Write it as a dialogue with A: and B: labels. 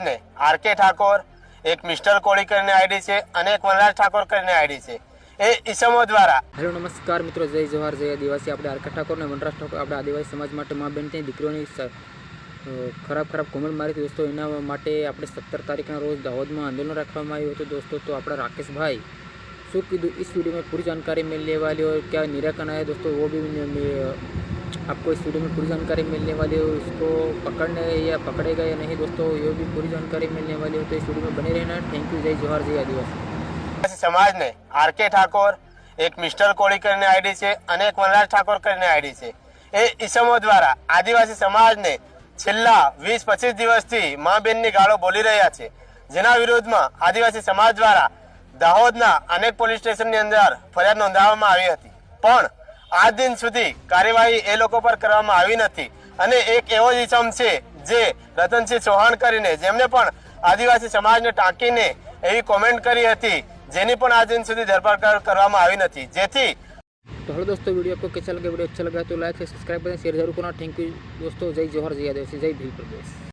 A: સમાજને આરકે ઠાકોર, એક મિસ્ટર કોળી કરીને આઈડી છે અને એક વનરાજ ઠાકોર કરીને આઈડી છે, એ ઈસમો દ્વારા
B: હેલો નમસ્કાર મિત્રો, જય જવાહર, જય આદિવાસી. આપણે આરકે ઠાકોર અને વનરાજ ઠાકોર આપણે આદિવાસી સમાજ માટે મા બેન દીકરીઓની ખરાબ કોમેન્ટ મારી હતી દોસ્તો. એના માટે આપણે 17 તારીખના રોજ દાહોદમાં આંદોलन રાખવામાં આવ્યું હતું દોસ્તો. તો આપણા राकेश शू कीधु इस वीडियो में पूरी जानकारी मिलने वाली और क्या निराकरण आया दोस्तों, वो भी आपको इस वीडियो में पूरी जानकारी मिलने वाली है. इसको पकड़ने या पकड़ेगा या नहीं दोस्तों, ये भी पूरी जानकारी मिलने वाली हो, तो इस वीडियो में बने रहना. Thank you. जय जवाहर, जय आदिवासी.
A: સમાજને આરકે ઠાકોર, એક મિસ્ટર કોળી કરીને આઈડી છે અને એક વનરાજ ઠાકોર કરીને આઈડી છે, એ ઈસમો દ્વારા આદિવાસી સમાજને છેલ્લા 20-25 દિવસથી મા બેનની ગાળો બોલી રહ્યા છે, જેના વિરોધમાં આદિવાસી સમાજ દ્વારા દાહોદના અનેક પોલીસ સ્ટેશનની અંદર ફરિયાદ નોંધાવવામાં આવી હતી, પણ આજ દિન સુધી કાર્યવાહી એ લોકો પર કરવામાં આવી નથી. અને એક એવો જ ઈસમ છે જે રતનસિંહ ચૌહાણ કરીને, જેમને પણ આદિવાસી સમાજને ટાંકીને એવી કોમેન્ટ કરી હતી, જેની પણ આજ દિન સુધી ધરપકડ કરવામાં આવી નથી. જેથી
B: तो हेलो दोस्तों, वीडियो आपको कैसा लगा? वीडियो अच्छा लगा तो लाइक सब्सक्राइब करें, शेयर जरूर करना. थैंक यू दोस्तों. जय जवाहर, जय आदिवासी, जय भील प्रदेश.